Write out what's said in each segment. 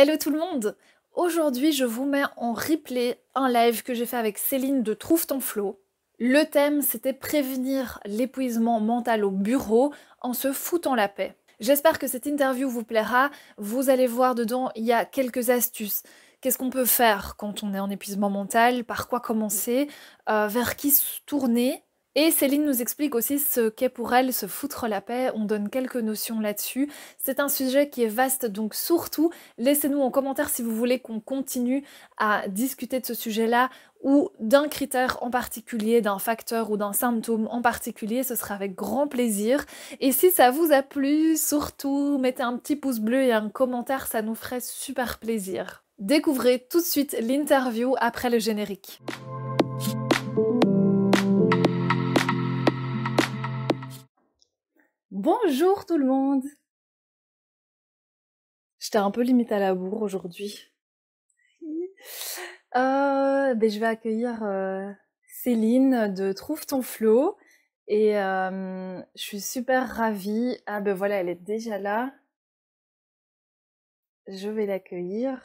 Hello tout le monde! Aujourd'hui, je vous mets en replay un live que j'ai fait avec Céline de Trouve ton flow. Le thème, c'était prévenir l'épuisement mental au bureau en se foutant la paix. J'espère que cette interview vous plaira. Vous allez voir dedans, il y a quelques astuces. Qu'est-ce qu'on peut faire quand on est en épuisement mental? Par quoi commencer? Vers qui se tourner? Et Céline nous explique aussi ce qu'est pour elle se foutre la paix. On donne quelques notions là-dessus. C'est un sujet qui est vaste, donc surtout, laissez-nous en commentaire si vous voulez qu'on continue à discuter de ce sujet-là ou d'un critère en particulier, d'un facteur ou d'un symptôme en particulier. Ce sera avec grand plaisir. Et si ça vous a plu, surtout, mettez un petit pouce bleu et un commentaire, ça nous ferait super plaisir. Découvrez tout de suite l'interview après le générique. Bonjour tout le monde! J'étais un peu limite à la bourre aujourd'hui. Je vais accueillir Céline de Trouve ton flow et je suis super ravie. Ah ben voilà, elle est déjà là. Je vais l'accueillir.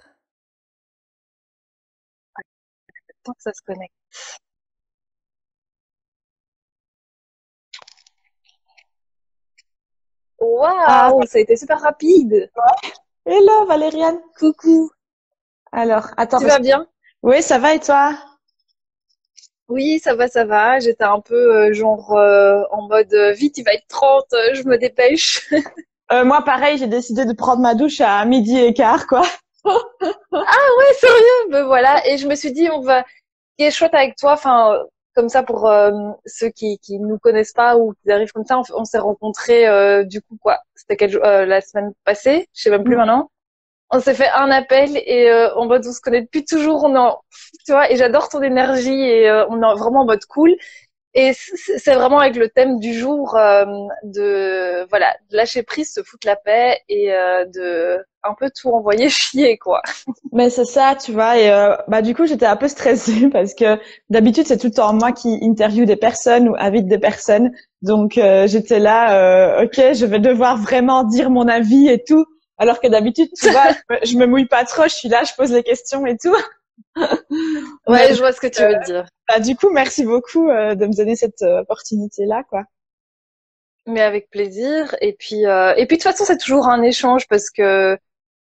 Tant que ça se connecte. Ah, Waouh, ça a été super rapide. hello Valériane. Coucou, Alors, attends, tu vas bien? oui, ça va et toi? Oui, ça va, ça va. J'étais un peu en mode vite, il va être 30, je me dépêche. Moi, pareil, j'ai décidé de prendre ma douche à 12h15, quoi. Ouais, sérieux? Ben voilà. Et je me suis dit, ce qui est chouette avec toi, enfin, comme ça pour ceux qui nous connaissent pas ou qui arrivent comme ça, on s'est rencontrés du coup quoi? C'était la semaine passée, je sais même plus maintenant. On s'est fait un appel et en mode on se connaît depuis toujours, tu vois, et j'adore ton énergie et on est vraiment en mode cool. Et c'est vraiment avec le thème du jour de voilà, de lâcher prise, se foutre la paix et de un peu tout envoyer chier quoi. Mais c'est ça, tu vois. Et du coup, j'étais un peu stressée parce que d'habitude, c'est tout le temps moi qui interviewe des personnes ou invite des personnes. Donc, j'étais là, ok, je vais devoir vraiment dire mon avis et tout. Alors que d'habitude, tu vois, je me mouille pas trop. Je suis là, je pose les questions et tout. Mais Ouais, je vois ce que tu veux dire. du coup, merci beaucoup de me donner cette opportunité-là, quoi. Mais avec plaisir. Et puis de toute façon, c'est toujours un échange parce que,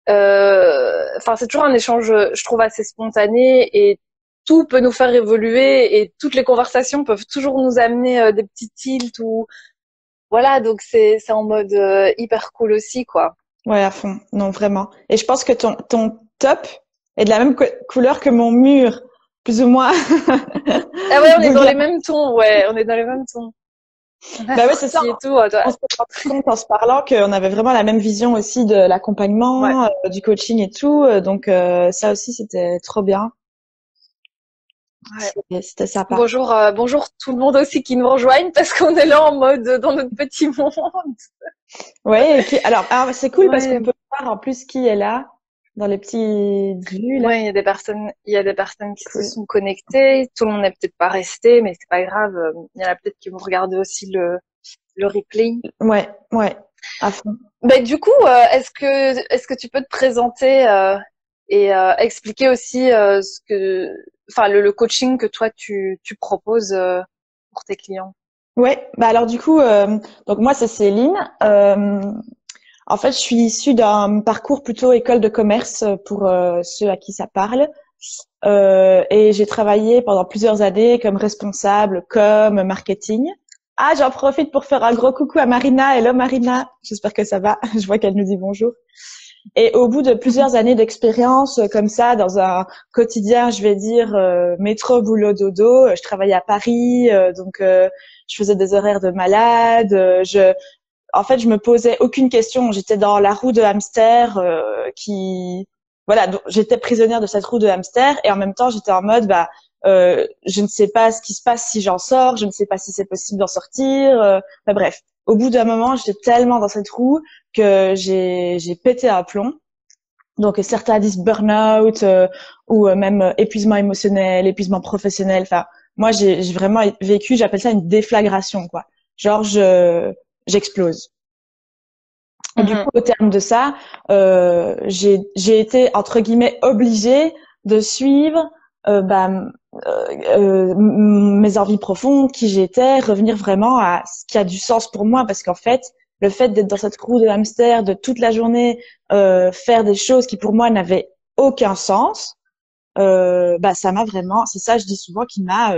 enfin, c'est toujours un échange, je trouve assez spontané et tout peut nous faire évoluer et toutes les conversations peuvent toujours nous amener des petits tilts ou voilà. Donc c'est en mode hyper cool aussi, quoi. Ouais, à fond. Non, vraiment. Et je pense que ton top est de la même couleur que mon mur, plus ou moins. Ah ouais, on est Donc, dans les mêmes tons. Ouais, on est dans les mêmes tons. On a bah ouais, c'est ça. sorti et tout. On s'est rendu compte en se parlant qu'on avait vraiment la même vision aussi de Ouais. l'accompagnement, du coaching et tout. Donc, ça aussi, c'était trop bien. Ouais. C'était sympa. Bonjour, bonjour tout le monde aussi qui nous rejoignent parce qu'on est là en mode dans notre petit monde. Ouais. Et puis, alors, c'est cool parce qu'on Ouais. peut voir en plus qui est là dans les petits vues là. Ouais, il y a des personnes qui se Cool. sont connectées. Tout le monde n'est peut-être pas resté, mais c'est pas grave. Il y en a peut-être qui vont regarder aussi le replay. Ouais, ouais, à fond. Ben, du coup, est-ce que tu peux te présenter et expliquer aussi enfin, le coaching que toi tu proposes pour tes clients? Ouais, bah alors du coup, donc moi c'est Céline. En fait, je suis issue d'un parcours plutôt école de commerce pour ceux à qui ça parle. Et j'ai travaillé pendant plusieurs années comme responsable, comme marketing. Ah, j'en profite pour faire un gros coucou à Marina. Hello Marina, j'espère que ça va. Je vois qu'elle nous dit bonjour. Et au bout de plusieurs années d'expérience comme ça, dans un quotidien, je vais dire métro, boulot, dodo, je travaillais à Paris, je faisais des horaires de malade. En fait, je me posais aucune question. J'étais dans la roue de hamster voilà, donc, j'étais prisonnière de cette roue de hamster et en même temps, j'étais en mode, je ne sais pas ce qui se passe si j'en sors, je ne sais pas si c'est possible d'en sortir. Bref, au bout d'un moment, j'étais tellement dans cette roue que j'ai pété un plomb. Donc certains disent burn-out ou même épuisement émotionnel, épuisement professionnel. Enfin, moi j'ai vraiment vécu, j'appelle ça une déflagration quoi. Genre j'explose. Et du coup, Mhm. au terme de ça, j'ai été entre guillemets obligée de suivre mes envies profondes, qui j'étais, revenir vraiment à ce qui a du sens pour moi, parce qu'en fait, le fait d'être dans cette roue de hamster, de toute la journée faire des choses qui pour moi n'avaient aucun sens, ça m'a vraiment, c'est ça, je dis souvent, qui m'a,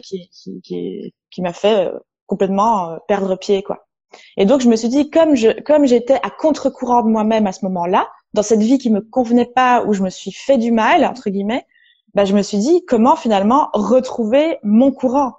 qui m'a fait complètement perdre pied, quoi. Et donc je me suis dit, comme j'étais à contre-courant de moi-même à ce moment-là, dans cette vie qui me convenait pas, où je me suis fait du mal entre guillemets, je me suis dit comment finalement retrouver mon courant.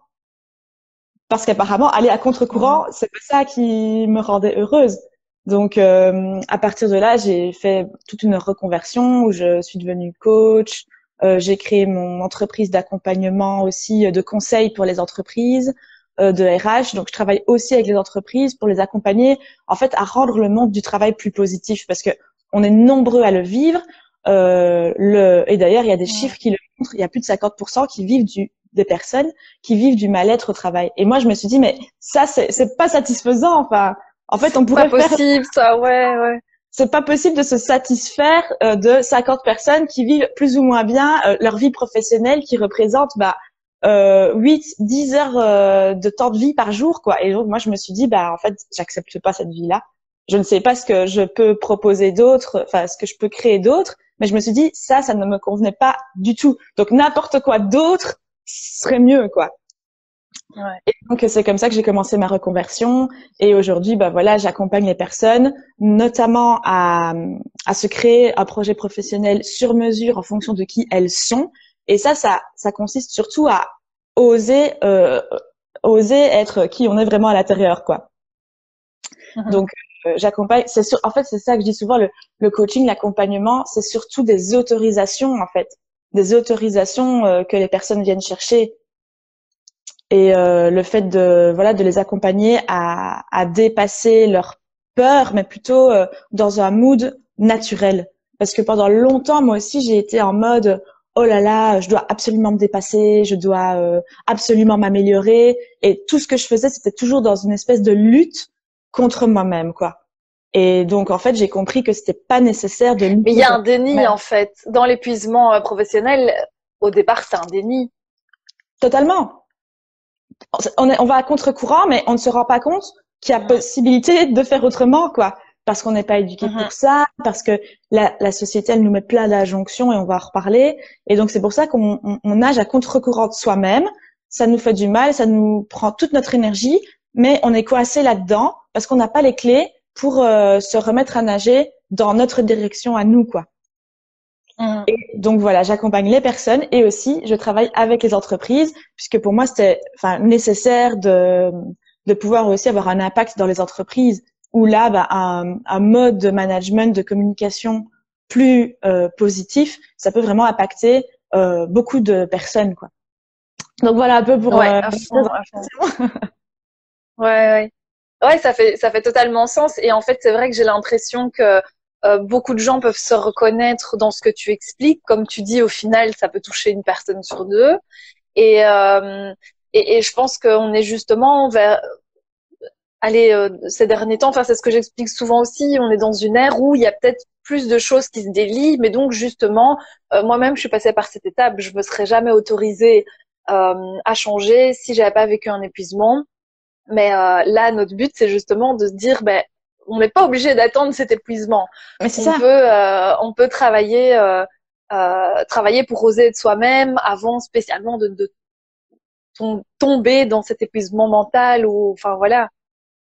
Parce qu'apparemment aller à contre-courant, Mhm. c'est pas ça qui me rendait heureuse. Donc à partir de là, j'ai fait toute une reconversion où je suis devenue coach. J'ai créé mon entreprise d'accompagnement aussi, de conseils pour les entreprises, de RH. Donc je travaille aussi avec les entreprises pour les accompagner en fait à rendre le monde du travail plus positif, parce que on est nombreux à le vivre. Et d'ailleurs, il y a des chiffres Mhm. qui le montrent. Il y a plus de 50% qui vivent des personnes qui vivent du mal-être au travail. Et moi, je me suis dit, mais ça, c'est pas satisfaisant. Enfin, en fait, on C'est pas pourrait faire, possible, ça, ouais, ouais. c'est pas possible de se satisfaire de 50 personnes qui vivent plus ou moins bien leur vie professionnelle, qui représente 8, 10 heures de temps de vie par jour, quoi. Et donc, moi, je me suis dit, en fait, j'accepte pas cette vie-là. Je ne sais pas ce que je peux proposer d'autre, enfin, ce que je peux créer d'autre, mais je me suis dit, ça ne me convenait pas du tout. Donc, n'importe quoi d'autre serait mieux, quoi. Ouais. Et donc c'est comme ça que j'ai commencé ma reconversion, et aujourd'hui voilà, j'accompagne les personnes notamment à se créer un projet professionnel sur mesure en fonction de qui elles sont, et ça consiste surtout à oser oser être qui on est vraiment à l'intérieur, quoi. Mhm. Donc j'accompagne, en fait c'est ça que je dis souvent, le coaching, l'accompagnement, c'est surtout des autorisations, en fait, des autorisations que les personnes viennent chercher. Et le fait de les accompagner à dépasser leur peur, mais plutôt dans un mood naturel. Parce que pendant longtemps, moi aussi, j'ai été en mode oh là là, je dois absolument me dépasser, je dois absolument m'améliorer, et tout ce que je faisais, c'était toujours dans une espèce de lutte contre moi-même, quoi. Et donc en fait, j'ai compris que c'était pas nécessaire de Mais il lutter y a un contre déni, moi-même. en fait. Dans l'épuisement professionnel, au départ, c'est un déni. Totalement. On va à contre-courant, mais on ne se rend pas compte qu'il y a Mhm. possibilité de faire autrement, quoi. Parce qu'on n'est pas éduqué Mhm. pour ça, parce que la société, elle nous met plein d'injonctions, et on va en reparler. Et donc, c'est pour ça qu'on nage à contre-courant de soi-même. Ça nous fait du mal, ça nous prend toute notre énergie, mais on est coincé là-dedans parce qu'on n'a pas les clés pour se remettre à nager dans notre direction à nous, quoi. Mhm. Et donc voilà, j'accompagne les personnes, et aussi je travaille avec les entreprises, puisque pour moi c'était nécessaire de pouvoir aussi avoir un impact dans les entreprises, où là un mode de management, de communication plus positif, ça peut vraiment impacter beaucoup de personnes, quoi. Donc voilà un peu pour Ouais, à fond, à fond. Ouais, ouais. Ouais, ça fait totalement sens. Et en fait, c'est vrai que j'ai l'impression que beaucoup de gens peuvent se reconnaître dans ce que tu expliques. Comme tu dis, au final, ça peut toucher une personne sur deux. Et, et je pense qu'on est justement vers, allez, ces derniers temps, enfin, c'est ce que j'explique souvent aussi, on est dans une ère où il y a peut-être plus de choses qui se délient, mais donc justement, moi-même, je suis passée par cette étape. Je me serais jamais autorisée à changer si j'avais pas vécu un épuisement. Mais là, notre but, c'est justement de se dire, ben, on n'est pas obligé d'attendre cet épuisement. Mais c'est ça. On peut travailler pour oser être soi-même avant spécialement de tomber dans cet épuisement mental ou, enfin voilà.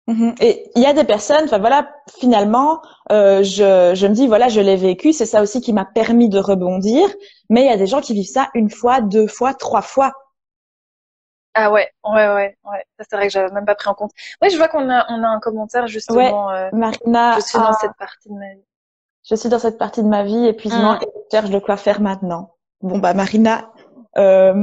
Mhm. Et il y a des personnes, voilà, finalement, je me dis, voilà, je l'ai vécu, c'est ça aussi qui m'a permis de rebondir, mais il y a des gens qui vivent ça une fois, deux fois, trois fois. Ah ouais, ouais. Ça, c'est vrai que j'avais même pas pris en compte. Ouais, je vois on a un commentaire Ouais, justement. Je Marina, suis dans cette partie de ma vie. je suis dans cette partie de ma vie, épuisement, Hum. et je cherche de quoi faire maintenant. Bon, Marina, euh,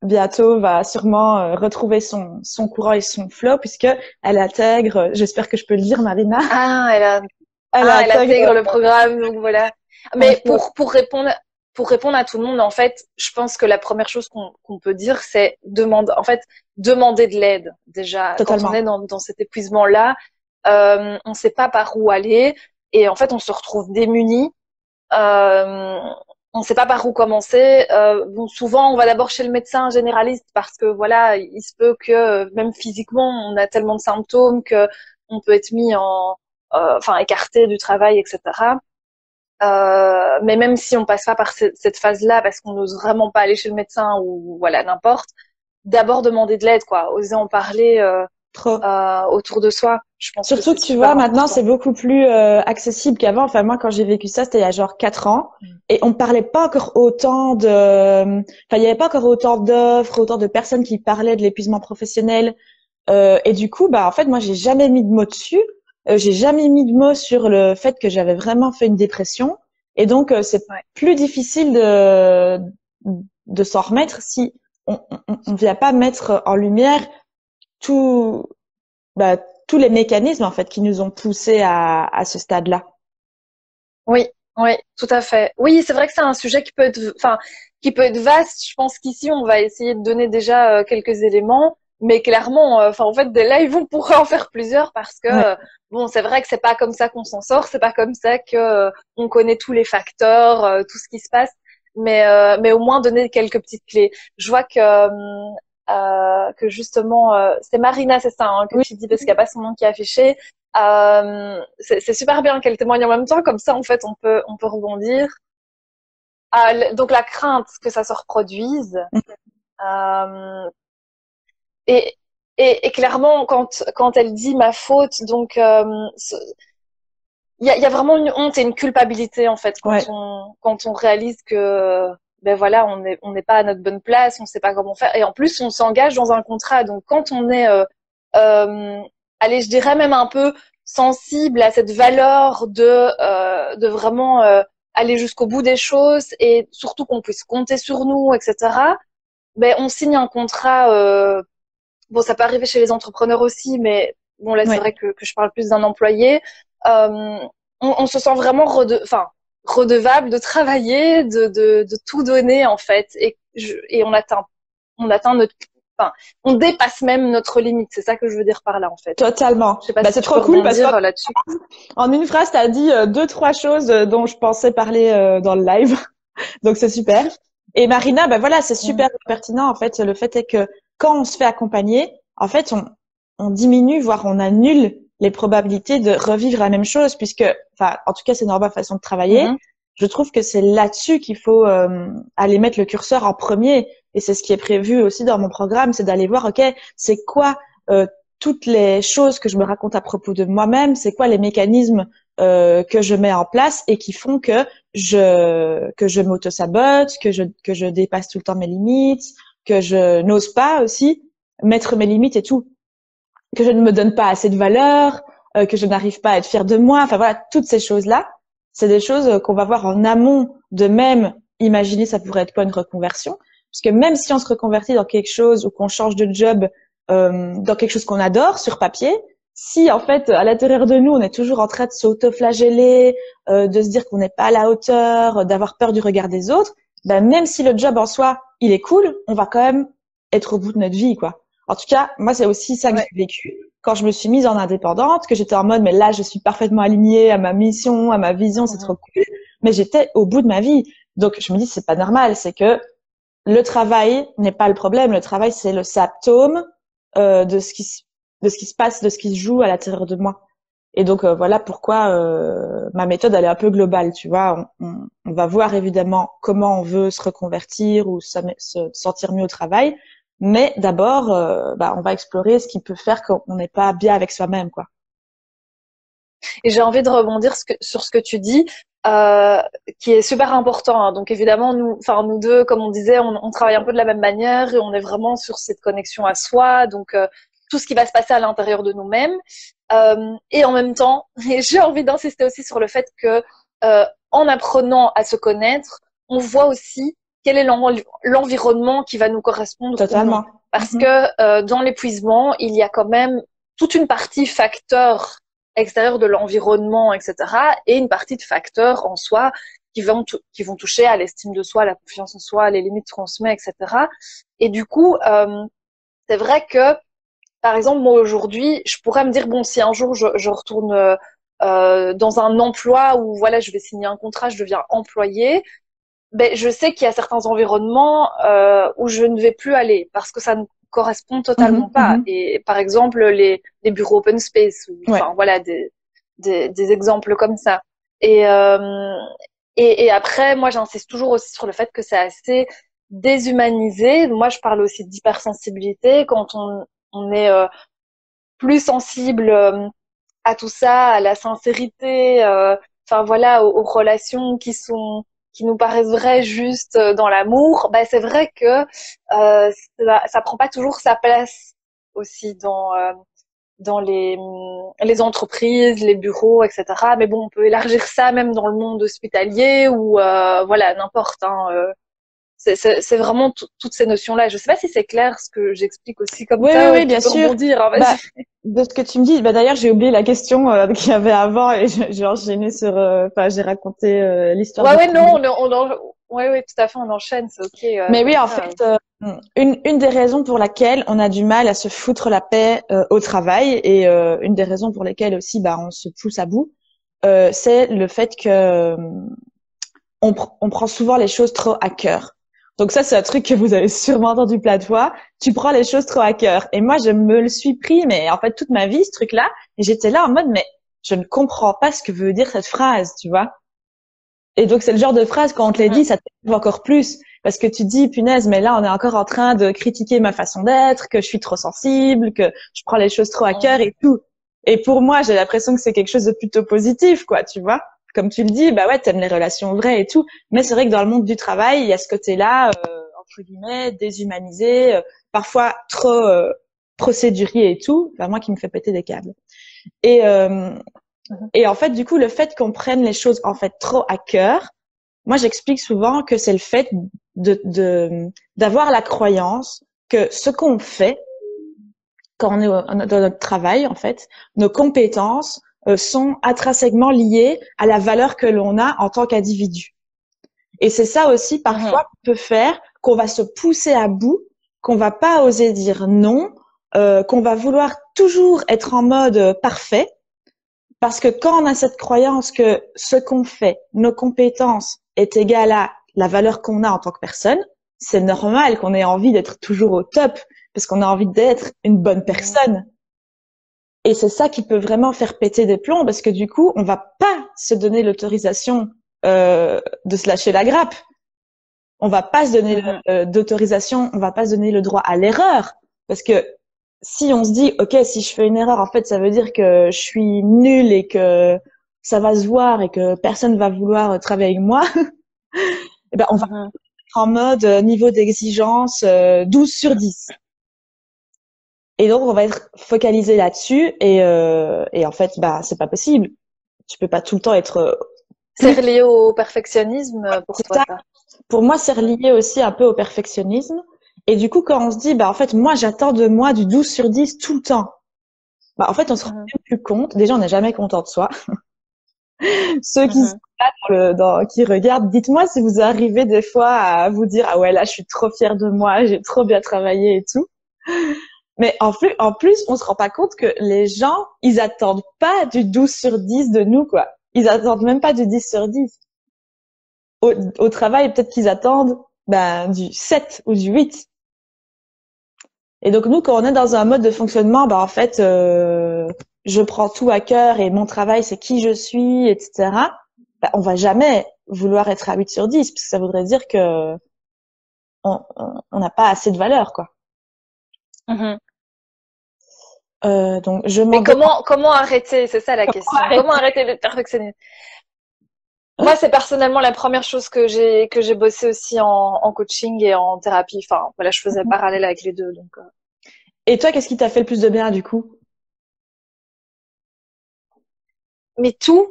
bientôt va sûrement retrouver son courant et son flow, puisque elle intègre, j'espère que je peux le dire, Marina, Ah, elle elle intègre intègre le programme, donc voilà. un Mais flow. pour répondre à tout le monde, en fait, je pense que la première chose qu'on peut dire, c'est demander de l'aide. Déjà, quand on Totalement. est dans cet épuisement-là, on ne sait pas par où aller, et en fait, on se retrouve démunis. Euh, on ne sait pas par où commencer. Bon, souvent, on va d'abord chez le médecin généraliste parce que voilà, il se peut que même physiquement, on a tellement de symptômes que on peut être mis enfin, écarté du travail, etc. Mais même si on passe pas par cette phase-là parce qu'on n'ose vraiment pas aller chez le médecin ou voilà n'importe, d'abord demander de l'aide, quoi, oser en parler Trop. autour de soi. Je pense que Surtout c'est que tu super vois, maintenant, important. c'est beaucoup plus accessible qu'avant. Enfin, moi, quand j'ai vécu ça, c'était il y a genre 4 ans. Et on parlait pas encore autant de... Enfin, il y avait pas encore autant d'offres, autant de personnes qui parlaient de l'épuisement professionnel. Et du coup, bah, en fait, moi, j'ai jamais mis de mots dessus. J'ai jamais mis de mots sur le fait que j'avais vraiment fait une dépression. Et donc, c'est Ouais. plus difficile de s'en remettre si on vient pas mettre en lumière tout, bah, tous les mécanismes en fait qui nous ont poussés à ce stade-là. Oui, oui, tout à fait. Oui, c'est vrai que c'est un sujet qui peut être, enfin, qui peut être vaste. Je pense qu'ici, on va essayer de donner déjà quelques éléments, mais clairement, enfin, en fait, des lives, on pourrait en faire plusieurs parce que, Ouais, bon, c'est vrai que c'est pas comme ça qu'on s'en sort, c'est pas comme ça que on connaît tous les facteurs, tout ce qui se passe, mais au moins donner quelques petites clés. Je vois que justement, c'est Marina, c'est ça, hein, que oui, tu dis parce qu'il n'y a pas son nom qui est affiché. C'est super bien qu'elle témoigne en même temps, comme ça en fait on peut rebondir. Donc la crainte que ça se reproduise. Euh, et, et clairement quand elle dit ma faute, donc il y a vraiment une honte et une culpabilité en fait ouais, quand on réalise que ben voilà on n'est pas à notre bonne place, on sait pas comment faire, et en plus on s'engage dans un contrat. Donc quand on est euh, allez, je dirais même un peu sensible à cette valeur de vraiment aller jusqu'au bout des choses et surtout qu'on puisse compter sur nous, etc. Ben on signe un contrat. Bon, ça peut arriver chez les entrepreneurs aussi, mais bon là c'est ouais. vrai que je parle plus d'un employé. Euh, on se sent vraiment enfin redevable de travailler, de tout donner en fait, et on atteint notre, enfin, on dépasse même notre limite. C'est ça que je veux dire par là, en fait. Totalement. Je sais pas Bah, si c'est tu peux trop cool parce rebondir qu'en là-dessus. en une phrase, tu as dit deux, trois choses dont je pensais parler dans le live. Donc, c'est super. Et Marina, bah voilà, c'est Mm. super pertinent. En fait, le fait est que quand on se fait accompagner, en fait, on diminue, voire on annule les probabilités de revivre la même chose puisque, enfin, en tout cas, c'est notre façon de travailler. Mhm. Je trouve que c'est là-dessus qu'il faut aller mettre le curseur en premier. Et c'est ce qui est prévu aussi dans mon programme, c'est d'aller voir, OK, c'est quoi toutes les choses que je me raconte à propos de moi-même, c'est quoi les mécanismes que je mets en place et qui font que je m'auto-sabote, que je dépasse tout le temps mes limites, que je n'ose pas aussi mettre mes limites et tout, que je ne me donne pas assez de valeur, que je n'arrive pas à être fière de moi. Enfin voilà, toutes ces choses-là, c'est des choses qu'on va voir en amont de même imaginer ça pourrait être pas une reconversion, puisque même si on se reconvertit dans quelque chose ou qu'on change de job dans quelque chose qu'on adore sur papier, si en fait à l'intérieur de nous on est toujours en train de s'auto-flageller, de se dire qu'on n'est pas à la hauteur, d'avoir peur du regard des autres, ben même si le job en soi il est cool, on va quand même être au bout de notre vie quoi. En tout cas, moi c'est aussi ça que Ouais. j'ai vécu quand je me suis mise en indépendante, que j'étais en mode mais là je suis parfaitement alignée à ma mission, à ma vision, c'est trop Mhm. cool, mais j'étais au bout de ma vie. Donc je me dis c'est pas normal, c'est que le travail n'est pas le problème, le travail c'est le symptôme de ce qui se passe, de ce qui se joue à l'intérieur de moi. Et donc voilà pourquoi ma méthode elle est un peu globale, tu vois. On va voir évidemment comment on veut se reconvertir ou se sentir mieux au travail, mais d'abord on va explorer ce qui peut faire qu'on n'est pas bien avec soi-même, quoi. Et j'ai envie de rebondir sur ce que tu dis, euh, qui est super important, hein. Donc évidemment, nous deux, comme on disait, on travaille un peu de la même manière et on est vraiment sur cette connexion à soi. Donc tout ce qui va se passer à l'intérieur de nous-mêmes. Et en même temps, et j'ai envie d'insister aussi sur le fait que en apprenant à se connaître, on voit aussi quel est l'environnement qui va nous correspondre ou non. Totalement. Parce Mhm. que dans l'épuisement, il y a quand même toute une partie facteur extérieur de l'environnement, etc., et une partie de facteurs en soi qui vont toucher à l'estime de soi, la confiance en soi, les limites qu'on se met, etc. Et du coup, c'est vrai que par exemple, moi aujourd'hui, je pourrais me dire bon, si un jour je retourne dans un emploi où voilà, je vais signer un contrat, je deviens employée, ben je sais qu'il y a certains environnements où je ne vais plus aller parce que ça ne correspond totalement pas. Et par exemple, les bureaux open space, ou, Ouais. enfin voilà, des exemples comme ça. Et, euh, et après, moi, j'insiste toujours aussi sur le fait que c'est assez déshumanisé. Moi, je parle aussi d'hypersensibilité quand on est plus sensible à tout ça, à la sincérité, enfin voilà, aux relations qui nous paraissent vraies juste dans l'amour. Bah c'est vrai que ça prend pas toujours sa place aussi dans les entreprises, les bureaux, etc. Mais bon, on peut élargir ça même dans le monde hospitalier ou voilà, n'importe. Hein, c'est vraiment toutes ces notions-là. Je sais pas si c'est clair ce que j'explique aussi comme Oui, oui, ça. oui, Tu bien peux sûr. rebondir, hein, Bah, vas-y. de ce que tu me dis, bah d'ailleurs j'ai oublié la question qu'il y avait avant et j'ai enchaîné sur, enfin j'ai raconté l'histoire Ouais, du ouais, non, travail. ouais, ouais, tout à fait, on enchaîne, c'est ok, Mais oui, comme en ça. fait, une des raisons pour laquelle on a du mal à se foutre la paix au travail et une des raisons pour lesquelles aussi bah on se pousse à bout, c'est le fait que on prend souvent les choses trop à cœur. Donc ça, c'est un truc que vous avez sûrement entendu plein de fois. Tu prends les choses trop à cœur. Et moi, je me le suis pris, mais en fait, toute ma vie, ce truc-là. Et j'étais là en mode, mais je ne comprends pas ce que veut dire cette phrase, tu vois. Et donc, c'est le genre de phrase, quand on te l'a dit, Mhm. ça t'énerve encore plus. Parce que tu te dis, punaise, mais là, on est encore en train de critiquer ma façon d'être, que je suis trop sensible, que je prends les choses trop à cœur Mhm. et tout. Et pour moi, j'ai l'impression que c'est quelque chose de plutôt positif, quoi, tu vois. Comme tu le dis, bah ouais, t'aimes les relations vraies et tout. Mais c'est vrai que dans le monde du travail, il y a ce côté-là, entre guillemets, déshumanisé, parfois trop procédurier et tout. Enfin, moi qui me fait péter des câbles. Et, euh, Mhm. et en fait, du coup, le fait qu'on prenne les choses en fait trop à cœur, moi, j'explique souvent que c'est le fait d'avoir la croyance que ce qu'on fait quand on est dans notre travail, en fait, nos compétences sont intrinsèquement liées à la valeur que l'on a en tant qu'individu. Et c'est ça aussi, parfois, Mhm. qui peut faire qu'on va se pousser à bout, qu'on va pas oser dire non, qu'on va vouloir toujours être en mode parfait, parce que quand on a cette croyance que ce qu'on fait, nos compétences, est égal à la valeur qu'on a en tant que personne, c'est normal qu'on ait envie d'être toujours au top, parce qu'on a envie d'être une bonne Mhm. personne. Et c'est ça qui peut vraiment faire péter des plombs, parce que du coup, on va pas se donner l'autorisation de se lâcher la grappe. On va pas se donner Mhm. d'autorisation, on va pas se donner le droit à l'erreur, parce que si on se dit, ok, si je fais une erreur, en fait, ça veut dire que je suis nulle et que ça va se voir et que personne va vouloir travailler avec moi, eh ben, on va Mhm. être en mode niveau d'exigence 12 sur 10. Et donc, on va être focalisé là-dessus et en fait, bah, c'est pas possible. Tu peux pas tout le temps être C'est plus. relié au perfectionnisme pour C'est toi, ça. ça. Pour moi, c'est Mhm. relié aussi un peu au perfectionnisme. Et du coup, quand on se dit, bah, en fait, moi, j'attends de moi du 12 sur 10 tout le temps. Bah, en fait, on se rend Mhm. même plus compte. Déjà, on n'est jamais content de soi. Ceux qui sont Mhm. là qui regardent, dites-moi si vous arrivez des fois à vous dire, ah ouais, là, je suis trop fière de moi, j'ai trop bien travaillé et tout. Mais en plus, on se rend pas compte que les gens, ils attendent pas du 12 sur 10 de nous, quoi. Ils attendent même pas du 10 sur 10. Au travail, peut-être qu'ils attendent, ben, du 7 ou du 8. Et donc, nous, quand on est dans un mode de fonctionnement, ben, en fait, je prends tout à cœur et mon travail, c'est qui je suis, etc. Ben, on va jamais vouloir être à 8 sur 10, parce que ça voudrait dire que on n'a pas assez de valeur, quoi. Mhm. Donc, je Mais m'en comment arrêter? C'est ça la question. démarre. Comment arrêter d'être perfectionniste? Hein. Moi, c'est personnellement la première chose que j'ai bossé aussi en coaching et en thérapie. Enfin, voilà, je faisais parallèle avec les deux. Donc, Et toi, qu'est-ce qui t'a fait le plus de bien, du coup? mais tout,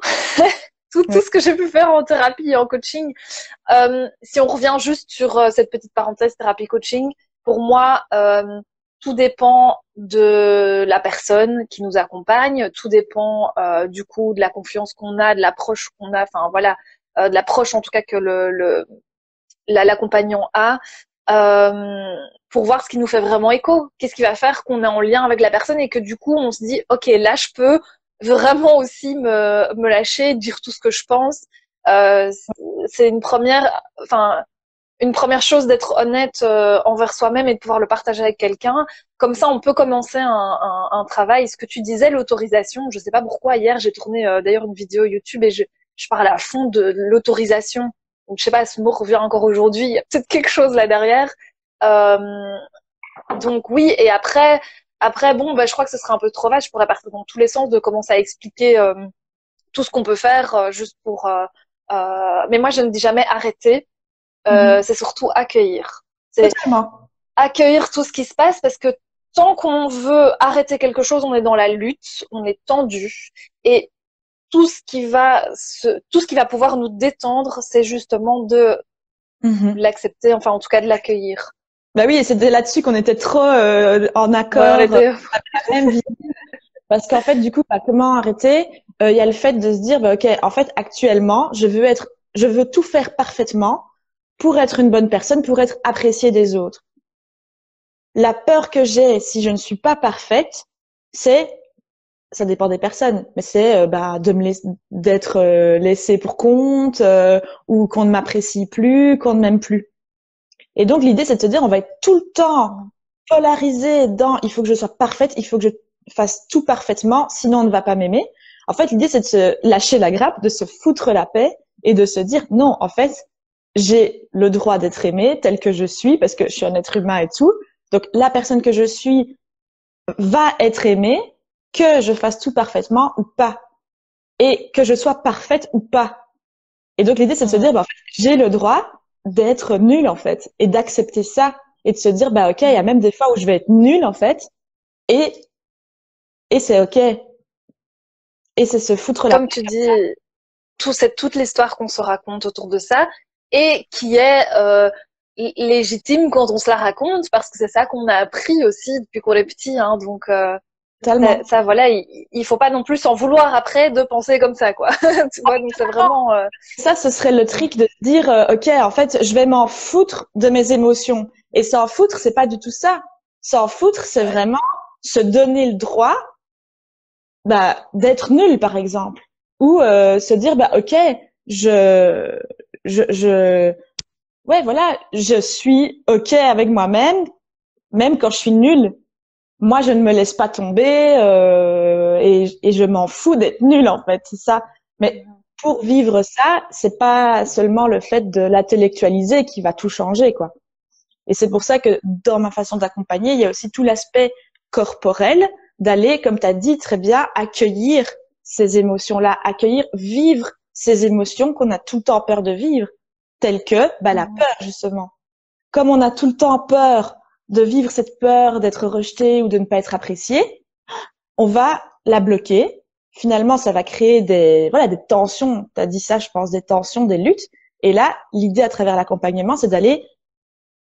tout Ouais. ce que j'ai pu faire en thérapie et en coaching. Si on revient juste sur cette petite parenthèse thérapie coaching, pour moi, tout dépend de la personne qui nous accompagne, tout dépend du coup de la confiance qu'on a, de l'approche qu'on a, enfin voilà, de l'approche en tout cas que l'accompagnant a. pour voir ce qui nous fait vraiment écho. Qu'est-ce qui va faire qu'on est en lien avec la personne et que du coup, on se dit, ok, là, je peux vraiment aussi me lâcher, dire tout ce que je pense. C'est une première chose d'être honnête envers soi-même et de pouvoir le partager avec quelqu'un. Comme ça, on peut commencer un travail. Ce que tu disais, l'autorisation, je sais pas pourquoi, hier, j'ai tourné d'ailleurs une vidéo YouTube et je parle à fond de l'autorisation. Donc, je sais pas, ce mot revient encore aujourd'hui. Il y a peut-être quelque chose là derrière. Euh, donc oui, et après, bon, bah, je crois que ce serait un peu trop vaste. Je pourrais partir dans tous les sens de commencer à expliquer tout ce qu'on peut faire juste pour. Mais moi, je ne dis jamais arrêter. C'est surtout accueillir. C'est Totalement. accueillir tout ce qui se passe parce que tant qu'on veut arrêter quelque chose, on est dans la lutte, on est tendu et tout ce qui va pouvoir nous détendre, c'est justement de l'accepter, enfin en tout cas de l'accueillir. Bah oui, et c'était là-dessus qu'on était trop en accord, Ouais, avec la même vision. Parce qu'en fait, du coup, bah, comment arrêter? Il y a le fait de se dire, bah, ok, en fait, actuellement, je veux tout faire parfaitement pour être une bonne personne, pour être appréciée des autres. La peur que j'ai si je ne suis pas parfaite, ça dépend des personnes, mais c'est bah, d'être laissée pour compte ou qu'on ne m'apprécie plus, qu'on ne m'aime plus. Et donc l'idée c'est de se dire on va être tout le temps polarisé dans il faut que je sois parfaite, il faut que je fasse tout parfaitement, sinon on ne va pas m'aimer. En fait l'idée c'est de se lâcher la grappe, de se foutre la paix et de se dire non en fait j'ai le droit d'être aimée telle que je suis parce que je suis un être humain et tout. Donc la personne que je suis va être aimée, que je fasse tout parfaitement ou pas, et que je sois parfaite ou pas. Et donc l'idée c'est de se dire bah, en fait, j'ai le droit d'être nulle en fait et d'accepter ça et de se dire bah ok il y a même des fois où je vais être nulle en fait et c'est ok et c'est se foutre la comme tu dis, toute l'histoire qu'on se raconte autour de ça et qui est légitime quand on se la raconte parce que c'est ça qu'on a appris aussi depuis qu'on est petit, hein, donc totalement. ça voilà, il faut pas non plus s'en vouloir après de penser comme ça quoi. Tu vois, donc c'est vraiment Ça ce serait le trick de se dire ok en fait je vais m'en foutre de mes émotions et s'en foutre c'est pas du tout ça. S'en foutre c'est vraiment se donner le droit bah d'être nul par exemple ou se dire bah ok je je ouais voilà je suis ok avec moi-même même quand je suis nulle moi je ne me laisse pas tomber et je m'en fous d'être nulle en fait c'est ça mais pour vivre ça c'est pas seulement le fait de l'intellectualiser qui va tout changer quoi et c'est pour ça que dans ma façon d'accompagner il y a aussi tout l'aspect corporel d'aller, comme tu as dit très bien, accueillir ces émotions-là, accueillir, vivre ces émotions qu'on a tout le temps peur de vivre, telles que bah, la peur, justement. Comme on a tout le temps peur de vivre cette peur d'être rejeté ou de ne pas être apprécié, on va la bloquer. Finalement, ça va créer des tensions. Tu as dit ça, je pense, des tensions, des luttes. Et là, l'idée à travers l'accompagnement, c'est d'aller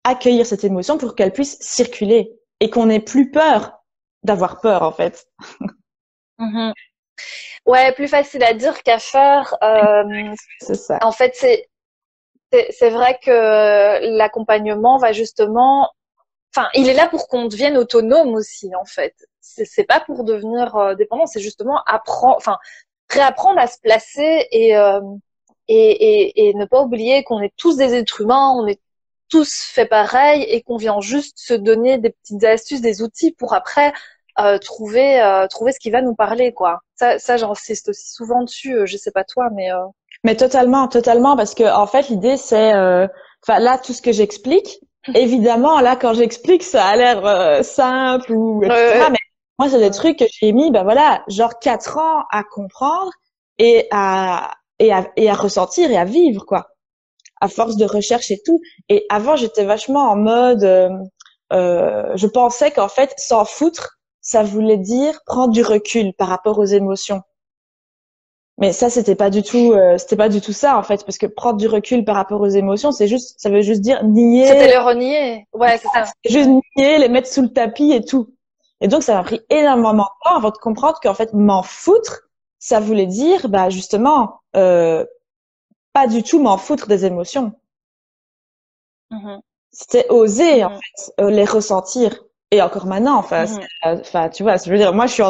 accueillir cette émotion pour qu'elle puisse circuler et qu'on n'ait plus peur d'avoir peur en fait. mm-hmm. Ouais, plus facile à dire qu'à faire. C'est ça. En fait, c'est vrai que l'accompagnement va justement, enfin, il est là pour qu'on devienne autonome aussi, en fait. C'est pas pour devenir dépendant, c'est justement apprendre, enfin, réapprendre à se placer et ne pas oublier qu'on est tous des êtres humains, on est tous fait pareil et qu'on vient juste se donner des petites astuces, des outils pour après trouver ce qui va nous parler, quoi. Ça j'insiste aussi souvent dessus. Je sais pas toi, mais totalement, totalement, parce que en fait l'idée c'est, enfin là tout ce que j'explique, évidemment là quand j'explique ça a l'air simple ou etc. Mais moi c'est des trucs que j'ai mis, ben voilà, genre 4 ans à comprendre et à ressentir et à vivre quoi. À force de recherche et tout. Et avant j'étais vachement en mode, je pensais qu'en fait s'en foutre ça voulait dire prendre du recul par rapport aux émotions. Mais ça, c'était pas du tout ça, en fait, parce que prendre du recul par rapport aux émotions, ça veut juste dire nier. C'était le renier. Ouais, c'est ça. C'est juste nier, les mettre sous le tapis et tout. Et donc, ça m'a pris énormément de temps avant de comprendre qu'en fait, m'en foutre, ça voulait dire, bah, justement, pas du tout m'en foutre des émotions. Mm-hmm. c'était oser en fait les ressentir. Et encore maintenant, enfin, enfin, tu vois, je veux dire, moi, je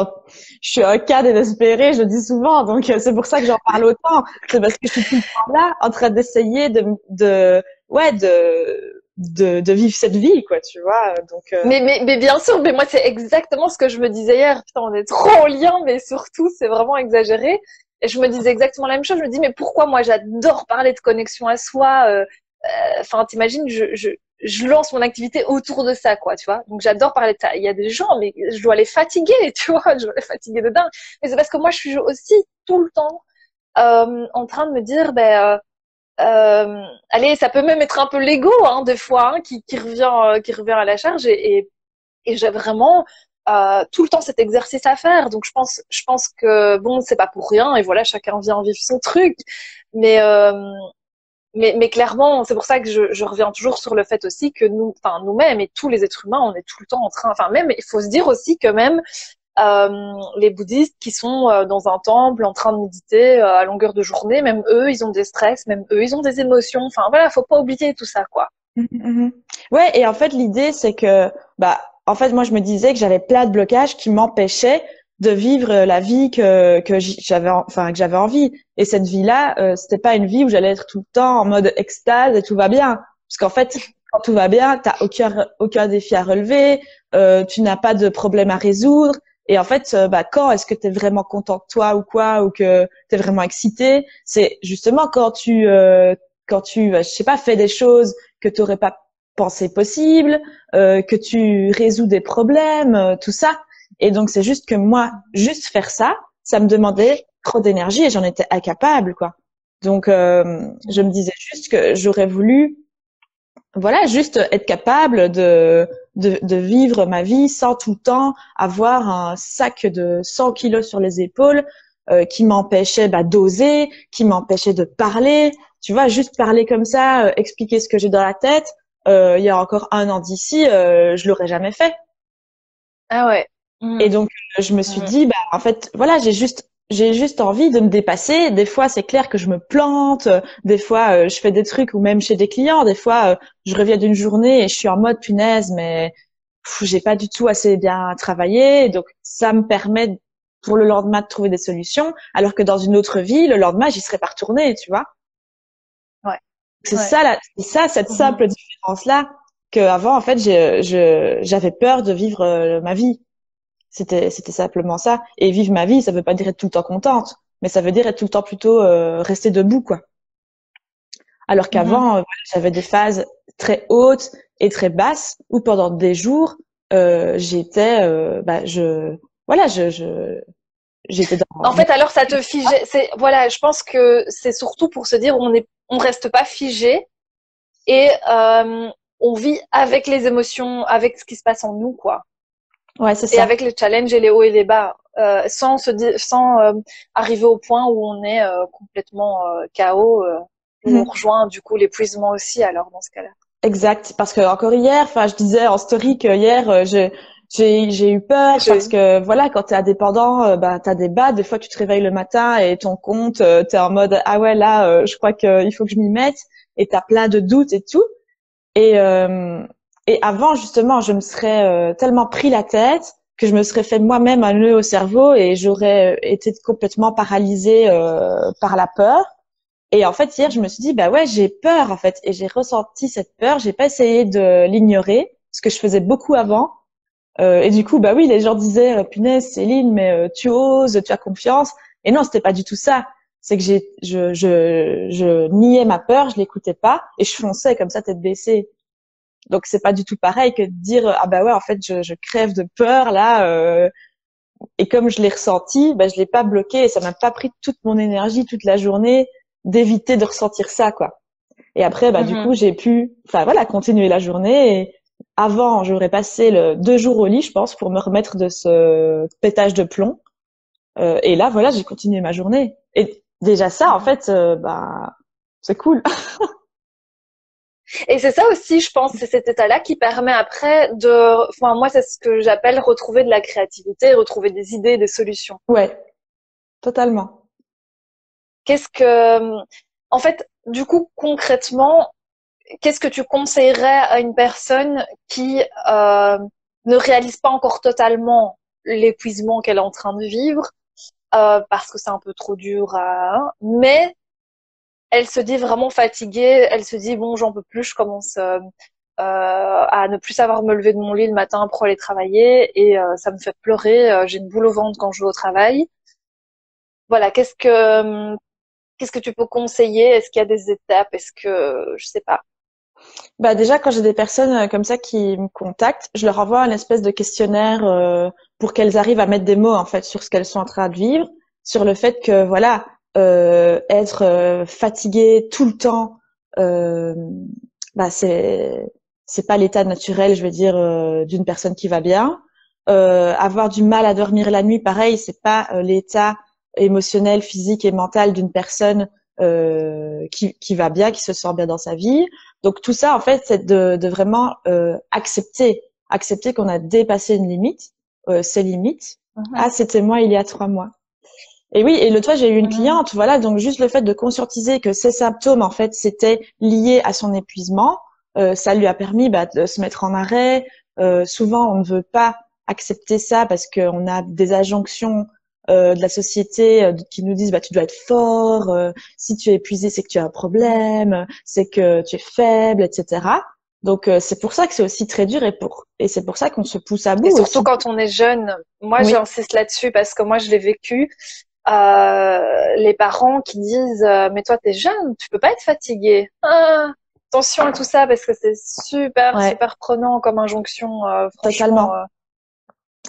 suis un cas désespéré, je le dis souvent, donc c'est pour ça que j'en parle autant. C'est parce que je suis tout le temps là, en train d'essayer ouais, de vivre cette vie, quoi, tu vois. Donc, mais bien sûr, mais moi c'est exactement ce que je me disais hier. Putain, on est trop en lien, mais surtout c'est vraiment exagéré. Et je me disais exactement la même chose. Je me dis mais pourquoi moi j'adore parler de connexion à soi. Enfin, t'imagines, je lance mon activité autour de ça, quoi, tu vois. Donc j'adore parler de ça. Il y a des gens, mais je dois les fatiguer, tu vois. Je dois les fatiguer de dingue. Mais c'est parce que moi je suis aussi tout le temps en train de me dire allez, ça peut même être un peu l'ego, hein, des fois, hein, qui revient à la charge et j'ai vraiment tout le temps cet exercice à faire. Donc je pense que bon, c'est pas pour rien et voilà, chacun vient vivre son truc. Mais mais clairement, c'est pour ça que je reviens toujours sur le fait aussi que nous, enfin nous-mêmes et tous les êtres humains, on est tout le temps en train, enfin même, il faut se dire aussi que même les bouddhistes qui sont dans un temple en train de méditer à longueur de journée, même eux, ils ont des stress, même eux, ils ont des émotions. Enfin voilà, faut pas oublier tout ça, quoi. Mhm. Ouais, et en fait, l'idée, c'est que, bah, en fait, moi, je me disais que j'avais plein de blocages qui m'empêchaient de vivre la vie que j'avais envie. Et cette vie-là, c'était pas une vie où j'allais être tout le temps en mode extase et tout va bien. Parce qu'en fait, quand tout va bien, t'as aucun défi à relever, tu n'as pas de problème à résoudre. Et en fait, bah, quand est-ce que t'es vraiment content de toi ou quoi, ou que t'es vraiment excité? C'est justement quand tu, je sais pas, fais des choses que tu n'aurais pas pensé possible, que tu résous des problèmes, tout ça. Et donc c'est juste que moi, juste faire ça, ça me demandait trop d'énergie et j'en étais incapable, quoi. Donc je me disais juste que j'aurais voulu, voilà, juste être capable de vivre ma vie sans tout le temps avoir un sac de 100 kilos sur les épaules qui m'empêchait d'oser, qui m'empêchait de parler. Tu vois, juste parler comme ça, expliquer ce que j'ai dans la tête. Il y a encore un an d'ici, je l'aurais jamais fait. Ah ouais. Et Mmh. donc je me suis Mmh. dit, en fait, voilà, j'ai juste envie de me dépasser. Des fois, c'est clair que je me plante. Des fois, je fais des trucs ou même chez des clients. Des fois, je reviens d'une journée et je suis en mode punaise, mais j'ai pas du tout assez bien travaillé. Et donc, ça me permet pour le lendemain de trouver des solutions. Alors que dans une autre vie, le lendemain, j'y serais pas retournée, tu vois. Ouais. C'est Ouais. ça, c'est ça, cette Mmh. simple différence-là que avant, en fait, j'avais peur de vivre ma vie. C'était simplement ça. Et vivre ma vie, ça veut pas dire être tout le temps contente, mais ça veut dire être tout le temps plutôt rester debout, quoi. Alors Mmh. qu'avant, voilà, j'avais des phases très hautes et très basses où pendant des jours, j'étais, voilà, j'étais En dans. fait, alors ça te figeait. C'est voilà, je pense que c'est surtout pour se dire on reste pas figé et on vit avec les émotions, avec ce qui se passe en nous, quoi. Ouais, c'est Et ça. avec les challenges et les hauts et les bas, sans arriver au point où on est complètement KO, où on Mhm. rejoint du coup l'épuisement aussi. Alors dans ce cas-là. Exact. Parce que encore hier, enfin, je disais en story que hier, j'ai eu peur parce que voilà, quand t'es indépendant, t'as des bas. Des fois, tu te réveilles le matin et ton compte, t'es en mode ah ouais là, je crois qu'il faut que je m'y mette. Et t'as plein de doutes et tout. Et et avant justement, je me serais tellement pris la tête que je me serais fait moi-même un nœud au cerveau et j'aurais été complètement paralysée par la peur. Et en fait, hier, je me suis dit, bah ouais, j'ai peur, en fait. Et j'ai ressenti cette peur. J'ai pas essayé de l'ignorer, ce que je faisais beaucoup avant. Et du coup, bah oui, les gens disaient, punaise, Céline, mais tu oses, tu as confiance. Et non, c'était pas du tout ça. C'est que je niais ma peur, je l'écoutais pas et je fonçais comme ça, tête baissée. Donc c'est pas du tout pareil que de dire, ah bah ouais, en fait, je crève de peur là. Et comme je l'ai ressenti, bah je l'ai pas bloqué et ça m'a pas pris toute mon énergie toute la journée d'éviter de ressentir ça, quoi. Et après, bah, du Mhm. coup, j'ai pu, enfin, voilà, continuer la journée. Et avant, j'aurais passé 2 jours au lit, je pense, pour me remettre de ce pétage de plomb. Et là, voilà, j'ai continué ma journée. Et déjà ça, en Mhm. fait, c'est cool. Et c'est ça aussi, je pense, c'est cet état-là qui permet après enfin moi c'est ce que j'appelle retrouver de la créativité, retrouver des idées, des solutions. Ouais, totalement. Qu'est-ce que, en fait, du coup concrètement, qu'est-ce que tu conseillerais à une personne qui ne réalise pas encore totalement l'épuisement qu'elle est en train de vivre, parce que c'est un peu trop dur mais elle se dit vraiment fatiguée, elle se dit bon, j'en peux plus, je commence à ne plus savoir me lever de mon lit le matin pour aller travailler et ça me fait pleurer, j'ai une boule au ventre quand je vais au travail. Voilà, qu'est-ce que tu peux conseiller? Est-ce qu'il y a des étapes? Est-ce que je sais pas. Bah déjà, quand j'ai des personnes comme ça qui me contactent, je leur envoie une espèce de questionnaire pour qu'elles arrivent à mettre des mots en fait sur ce qu'elles sont en train de vivre, sur le fait que voilà, être fatiguée tout le temps, euh, bah c'est pas l'état naturel, je veux dire, d'une personne qui va bien. Avoir du mal à dormir la nuit, pareil, c'est pas l'état émotionnel, physique et mental d'une personne qui va bien, qui se sent bien dans sa vie. Donc tout ça, en fait, c'est de vraiment accepter qu'on a dépassé une limite, ses limites. Ah, c'était moi il y a 3 mois. Et oui, et l'autre fois, j'ai eu une cliente, voilà, donc juste le fait de conscientiser que ces symptômes, en fait, c'était lié à son épuisement, ça lui a permis de se mettre en arrêt. Souvent, on ne veut pas accepter ça parce qu'on a des injonctions de la société qui nous disent tu dois être fort, si tu es épuisé, c'est que tu as un problème, c'est que tu es faible, etc. Donc c'est pour ça que c'est aussi très dur et c'est pour ça qu'on se pousse à bout. Et surtout aussi. quand on est jeune. Moi, Oui. j'insiste là-dessus parce que moi, je l'ai vécu. Les parents qui disent mais toi t'es jeune, tu peux pas être fatigué. Attention à tout ça parce que c'est super prenant comme injonction. Totalement.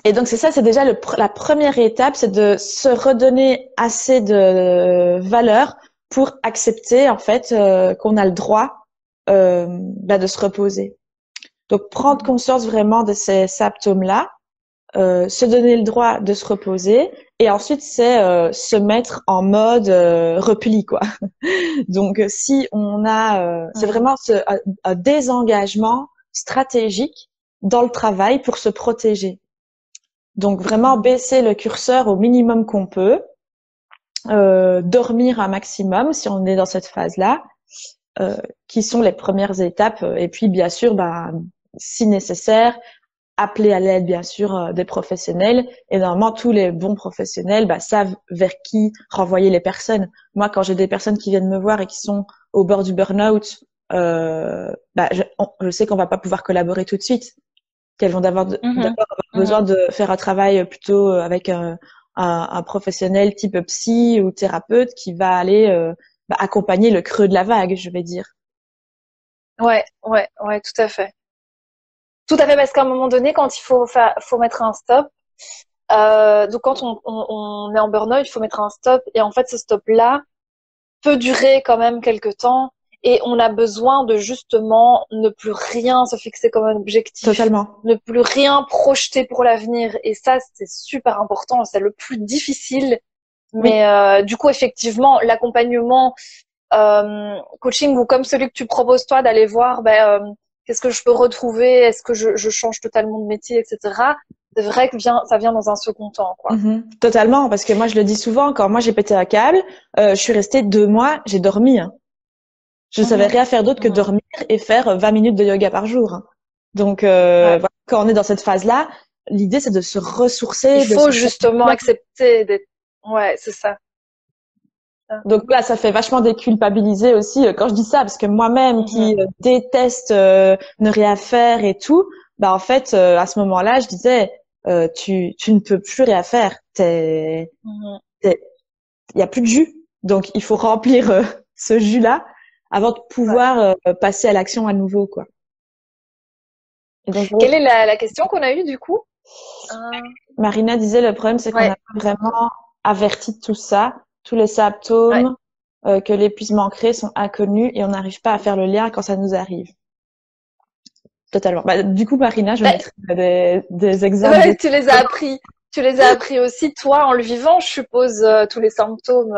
Et donc c'est ça, c'est déjà la première étape, c'est de se redonner assez de valeur pour accepter en fait qu'on a le droit de se reposer. Donc prendre conscience vraiment de ces symptômes-là, se donner le droit de se reposer, et ensuite c'est se mettre en mode repli quoi. Donc si on a, c'est vraiment un désengagement stratégique dans le travail pour se protéger. Donc vraiment baisser le curseur au minimum qu'on peut, dormir un maximum si on est dans cette phase-là, qui sont les premières étapes. Et puis bien sûr, si nécessaire, appeler à l'aide bien sûr des professionnels. Et normalement tous les bons professionnels savent vers qui renvoyer les personnes. Moi, quand j'ai des personnes qui viennent me voir et qui sont au bord du burn-out, je sais qu'on va pas pouvoir collaborer tout de suite. Qu'elles vont d'abord besoin de faire un travail plutôt avec un professionnel type psy ou thérapeute qui va aller accompagner le creux de la vague, je vais dire. Ouais, tout à fait. Tout à fait, parce qu'à un moment donné, quand il faut mettre un stop, donc quand on est en burn-out, il faut mettre un stop, et en fait, ce stop-là peut durer quand même quelque temps. Et on a besoin de justement ne plus rien se fixer comme un objectif. Totalement. Ne plus rien projeter pour l'avenir. Et ça, c'est super important. C'est le plus difficile. Mais du coup, effectivement, l'accompagnement coaching ou comme celui que tu proposes toi, d'aller voir qu'est-ce que je peux retrouver, est-ce que je change totalement de métier, etc. C'est vrai que ça vient dans un second temps, quoi. Totalement, parce que moi, je le dis souvent, quand moi j'ai pété un câble, je suis restée 2 mois, j'ai dormi. Je ne savais rien faire d'autre que dormir et faire 20 minutes de yoga par jour. Donc, voilà, quand on est dans cette phase-là, l'idée, c'est de se ressourcer. Il faut justement accepter d'être... Ouais, c'est ça. Donc là, ça fait vachement déculpabiliser aussi quand je dis ça, parce que moi-même qui déteste ne rien faire et tout, en fait, à ce moment-là, je disais, tu ne peux plus rien faire. Il y a plus de jus. Donc, il faut remplir ce jus-là avant de pouvoir passer à l'action à nouveau, quoi. Et donc, quelle est la question qu'on a eue du coup Marina disait le problème c'est qu'on n'a pas vraiment averti de tout ça, tous les symptômes que l'épuisement crée sont inconnus et on n'arrive pas à faire le lien quand ça nous arrive. Totalement. Du coup Marina, je mettrai des exemples. Ouais, tu les as appris. Tu les as appris aussi toi en le vivant, je suppose, tous les symptômes.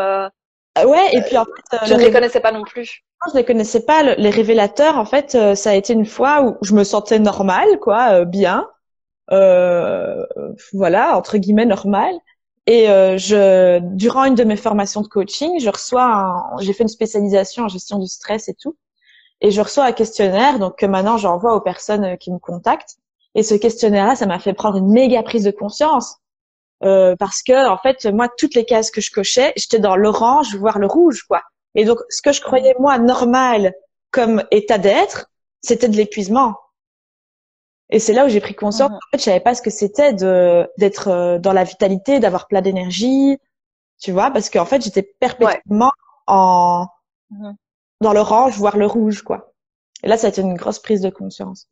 Ouais, et puis en fait, je ne les connaissais pas non plus. Je les connaissais pas. Les révélateurs, en fait, ça a été une fois où je me sentais normale, quoi, bien, voilà, entre guillemets normal. Et durant une de mes formations de coaching, j'ai fait une spécialisation en gestion du stress et tout. Et je reçois un questionnaire, donc que maintenant j'envoie aux personnes qui me contactent. Et ce questionnaire-là, ça m'a fait prendre une méga prise de conscience. Parce que en fait, moi, toutes les cases que je cochais, j'étais dans l'orange, voire le rouge, quoi. Et donc, ce que je croyais moi normal comme état d'être, c'était de l'épuisement. Et c'est là où j'ai pris conscience. En fait, je savais pas ce que c'était d'être dans la vitalité, d'avoir plein d'énergie, tu vois, parce qu'en fait, j'étais perpétuellement en dans l'orange, voire le rouge, quoi. Et là, ça a été une grosse prise de conscience.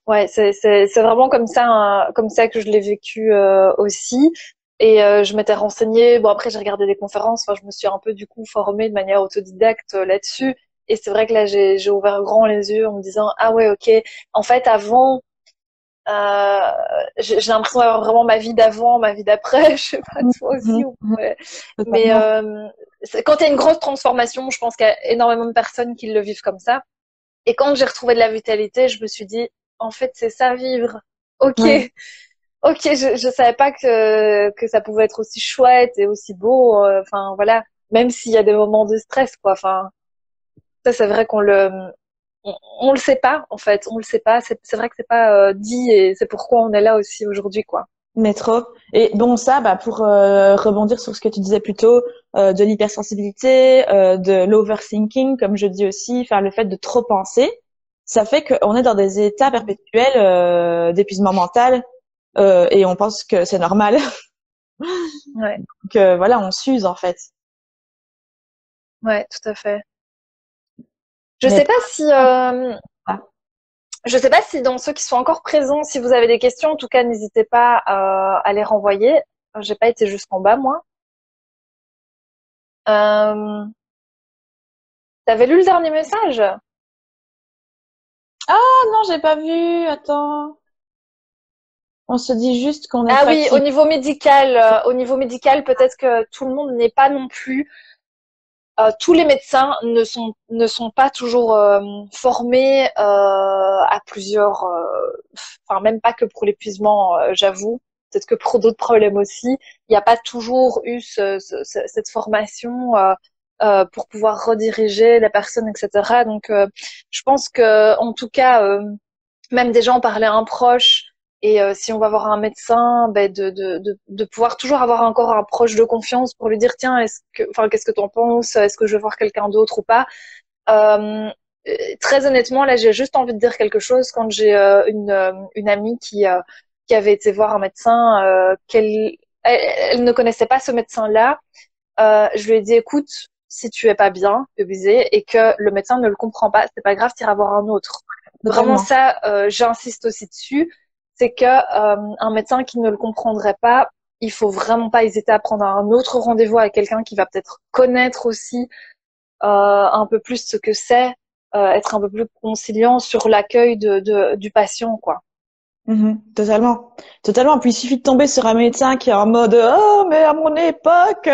Ouais, c'est vraiment comme ça que je l'ai vécu aussi. Et je m'étais renseignée. Bon, après, j'ai regardé des conférences. Enfin, je me suis un peu du coup formée de manière autodidacte là-dessus. Et c'est vrai que là, j'ai ouvert grand les yeux en me disant ah ouais, ok. En fait, avant, j'ai l'impression d'avoir vraiment ma vie d'avant, ma vie d'après. Je sais pas, toi aussi. Ouais. Mais quand il y a une grosse transformation, je pense qu'il y a énormément de personnes qui le vivent comme ça. Et quand j'ai retrouvé de la vitalité, je me suis dit, en fait, c'est ça vivre. Ok, ok, je savais pas que ça pouvait être aussi chouette et aussi beau. Enfin voilà, même s'il y a des moments de stress, quoi. Enfin, ça c'est vrai on le sait pas en fait, on le sait pas. C'est vrai que c'est pas dit et c'est pourquoi on est là aussi aujourd'hui, quoi. Mais trop. Et bon, ça, bah, pour rebondir sur ce que tu disais plus tôt, de l'hypersensibilité, de l'overthinking, comme je dis aussi, enfin le fait de trop penser, ça fait qu'on est dans des états perpétuels d'épuisement mental et on pense que c'est normal. Ouais. Donc voilà, on s'use en fait. Ouais, tout à fait. Je sais pas si je sais pas si dans ceux qui sont encore présents, si vous avez des questions, en tout cas, n'hésitez pas à les renvoyer. J'ai pas été jusqu'en bas, moi. T'avais lu le dernier message? Ah non, j'ai pas vu. Attends. On se dit juste qu'on est Ah oui, fatigué. au niveau médical, peut-être que tout le monde n'est pas non plus. Tous les médecins ne sont pas toujours formés à plusieurs, enfin même pas que pour l'épuisement, j'avoue. Peut-être que pour d'autres problèmes aussi, il n'y a pas toujours eu cette formation pour pouvoir rediriger la personne, etc. Donc, je pense que, en tout cas, même déjà en parler à un proche et si on va voir un médecin, ben de pouvoir toujours avoir encore un proche de confiance pour lui dire tiens, qu'est-ce que t'en penses, est-ce que je vais voir quelqu'un d'autre ou pas. euh, Très honnêtement, là, j'ai juste envie de dire quelque chose quand j'ai une amie qui avait été voir un médecin, elle ne connaissait pas ce médecin-là. Je lui ai dit écoute, si tu es pas bien, abusé, et que le médecin ne le comprend pas, c'est pas grave, t'iras voir un autre. Vraiment ça, j'insiste aussi dessus, c'est que un médecin qui ne le comprendrait pas, il faut vraiment pas hésiter à prendre un autre rendez-vous avec quelqu'un qui va peut-être connaître aussi un peu plus ce que c'est, être un peu plus conciliant sur l'accueil du patient, quoi. Totalement, totalement. Puis il suffit de tomber sur un médecin qui est en mode oh mais à mon époque,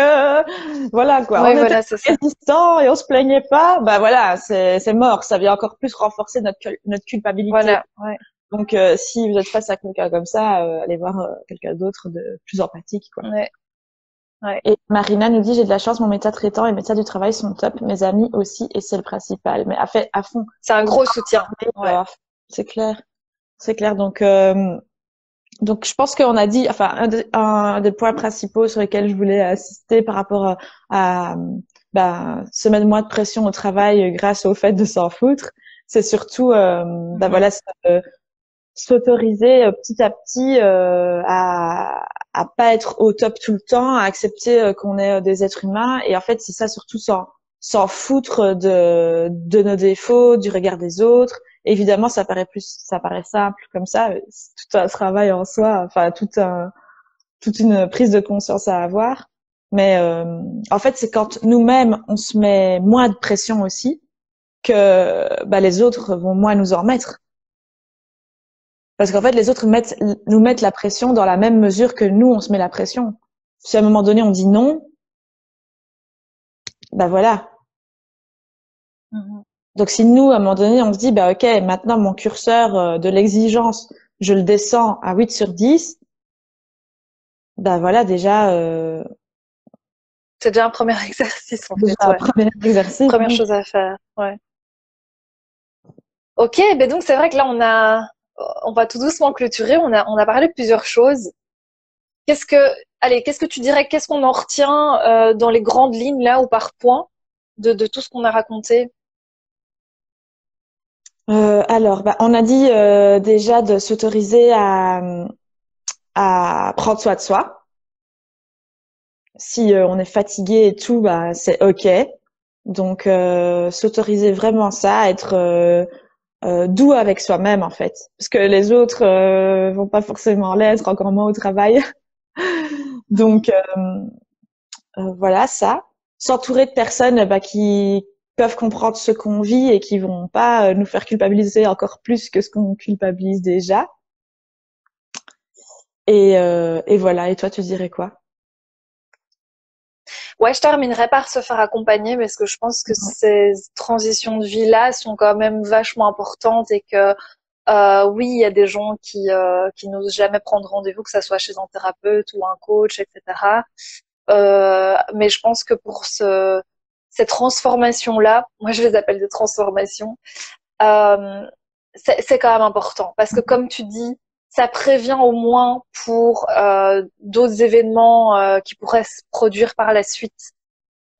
voilà quoi, Ouais, on était voilà, c'est ça. résistants et on se plaignait pas. Bah voilà, c'est mort. Ça vient encore plus renforcer notre culpabilité. Voilà, ouais. Donc si vous êtes face à quelqu'un comme ça, allez voir quelqu'un d'autre de plus empathique quoi. Ouais, ouais. Et Marina nous dit j'ai de la chance, mon médecin traitant et médecin du travail sont top, mes amis aussi et c'est le principal. Mais à fond. C'est un gros soutien. Ouais. C'est clair. C'est clair. Donc, je pense qu'on a dit, enfin, un des points principaux sur lesquels je voulais assister par rapport à se mettre moins de pression au travail grâce au fait de s'en foutre, c'est surtout, voilà, s'autoriser petit à petit à pas être au top tout le temps, à accepter qu'on est des êtres humains, et en fait, c'est ça surtout s'en foutre de nos défauts, du regard des autres. Évidemment, ça paraît simple comme ça, c'est tout un travail en soi, enfin toute une prise de conscience à avoir. Mais en fait, c'est quand nous-mêmes on se met moins de pression aussi que les autres vont moins nous en mettre. Parce qu'en fait, les autres nous mettent la pression dans la même mesure que nous, on se met la pression. Si à un moment donné on dit non, voilà. Donc si nous, à un moment donné, on se dit, ok, maintenant mon curseur de l'exigence, je le descends à 8 sur 10, voilà, déjà, C'est déjà un premier exercice, en Déjà, fait, ouais. premier exercice. Première chose à faire, ouais. Ok, ben donc c'est vrai que là, on va tout doucement clôturer. On a parlé de plusieurs choses. Qu'est-ce que, qu'est-ce que tu dirais, qu'est-ce qu'on en retient dans les grandes lignes là ou par point de tout ce qu'on a raconté? Alors, on a dit déjà de s'autoriser à prendre soin de soi. Si on est fatigué et tout, bah c'est ok. Donc s'autoriser vraiment ça, être doux avec soi-même en fait, parce que les autres vont pas forcément l'être, encore moins au travail. Donc voilà ça. S'entourer de personnes qui peuvent comprendre ce qu'on vit et qui vont pas nous faire culpabiliser encore plus que ce qu'on culpabilise déjà. Et voilà. Et toi, tu dirais quoi? Ouais, je terminerai par se faire accompagner parce que je pense que ces transitions de vie-là sont quand même vachement importantes et que oui, il y a des gens qui n'osent jamais prendre rendez-vous, que ça soit chez un thérapeute ou un coach, etc. Mais je pense que pour ces transformations-là, moi je les appelle des transformations, euh, c'est quand même important parce que comme tu dis, ça prévient au moins pour d'autres événements qui pourraient se produire par la suite.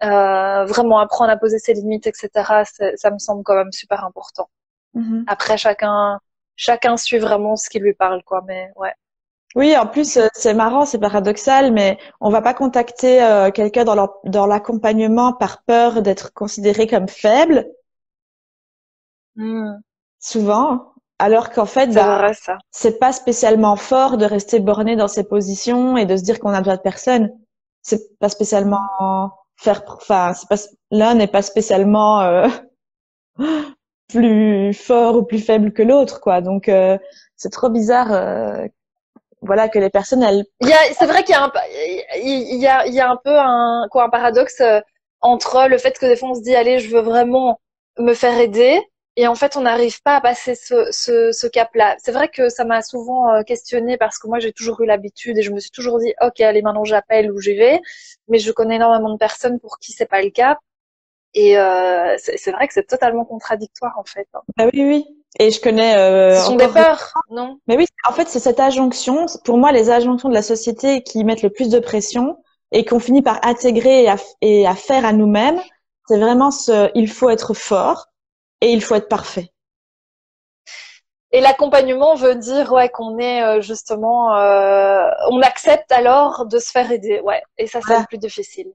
Vraiment apprendre à poser ses limites, etc. Ça me semble quand même super important. Mhm. Après, chacun suit vraiment ce qui lui parle, quoi. Mais ouais. Oui, en plus, c'est marrant, c'est paradoxal, mais on va pas contacter quelqu'un dans l'accompagnement par peur d'être considéré comme faible, Hmm, souvent, alors qu'en fait, c'est vrai ça. c'est pas spécialement fort de rester borné dans ses positions et de se dire qu'on a besoin de personne. C'est pas spécialement enfin, l'un n'est pas spécialement plus fort ou plus faible que l'autre, quoi. Donc, c'est trop bizarre, voilà, que les personnes, elles. C'est vrai qu'il y a il y a un peu un paradoxe entre le fait que des fois on se dit, allez, je veux vraiment me faire aider, et en fait on n'arrive pas à passer ce cap-là. C'est vrai que ça m'a souvent questionné parce que moi j'ai toujours eu l'habitude et je me suis toujours dit, ok, allez, maintenant j'appelle ou j'y vais, mais je connais énormément de personnes pour qui c'est pas le cas, et c'est vrai que c'est totalement contradictoire en fait, hein. Ah oui, oui. Et je connais Ce sont des encore. peurs, non? Mais oui, en fait, c'est cette injonction. Pour moi, les injonctions de la société qui mettent le plus de pression et qu'on finit par intégrer et à faire à nous-mêmes, c'est vraiment il faut être fort et il faut être parfait. Et l'accompagnement veut dire ouais qu'on est justement on accepte alors de se faire aider, ouais. Et ça c'est le Voilà. plus difficile.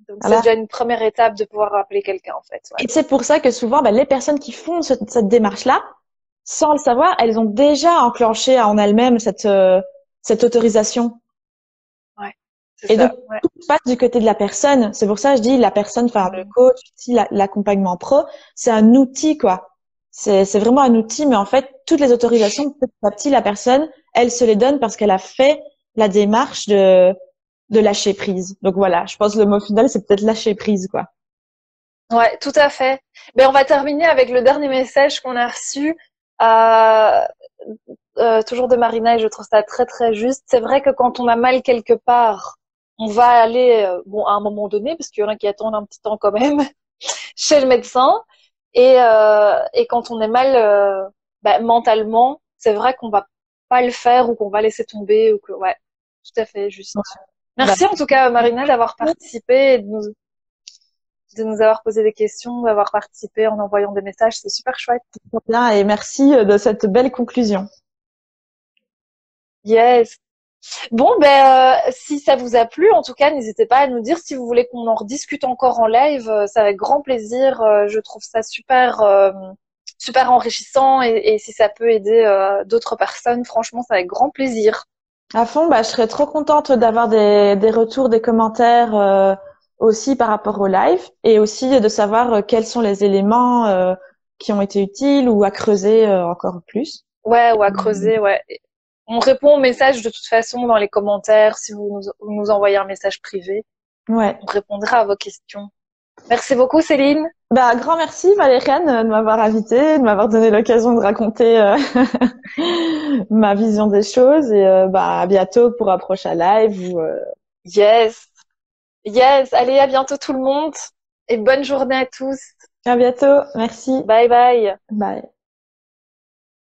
Donc c'est Voilà. déjà une première étape de pouvoir appeler quelqu'un en fait. Ouais. Et c'est pour ça que souvent, les personnes qui font cette démarche-là, sans le savoir, elles ont déjà enclenché en elles-mêmes cette autorisation. Ouais. C'est Et donc, ça. Ouais. tout se passe du côté de la personne. C'est pour ça que je dis la personne, enfin, le coach, aussi, l'accompagnement pro, c'est un outil, quoi. C'est vraiment un outil, mais en fait, toutes les autorisations, petit à petit, la personne, elle se les donne parce qu'elle a fait la démarche de lâcher prise. Donc voilà, je pense que le mot final, c'est peut-être lâcher prise, quoi. Ouais, tout à fait. Ben on va terminer avec le dernier message qu'on a reçu. Euh, Toujours de Marina et je trouve ça très très juste. C'est vrai que quand on a mal quelque part, on va aller bon à un moment donné parce qu'il y en a qui attendent un petit temps quand même chez le médecin. Et quand on est mal mentalement, c'est vrai qu'on va pas le faire ou qu'on va laisser tomber ou que ouais, tout à fait juste. Bah, Merci en tout cas Marina d'avoir participé et de nous avoir posé des questions, d'avoir participé en envoyant des messages, c'est super chouette. bien, et merci de cette belle conclusion. Yes. Bon si ça vous a plu, en tout cas n'hésitez pas à nous dire si vous voulez qu'on en rediscute encore en live, c'est avec grand plaisir. Je trouve ça super enrichissant et si ça peut aider d'autres personnes, franchement, c'est avec grand plaisir. À fond, je serais trop contente d'avoir des retours, des commentaires aussi par rapport au live et aussi de savoir quels sont les éléments qui ont été utiles ou à creuser encore plus. Ouais, ou à creuser, ouais. On répond aux messages de toute façon dans les commentaires. Si vous nous envoyez un message privé, Ouais. on répondra à vos questions. Merci beaucoup, Céline. Grand merci Valériane de m'avoir invitée, de m'avoir donné l'occasion de raconter ma vision des choses et à bientôt pour un prochain live ou Yes. Yes, allez, à bientôt tout le monde et bonne journée à tous. À bientôt. Merci. Bye bye. Bye.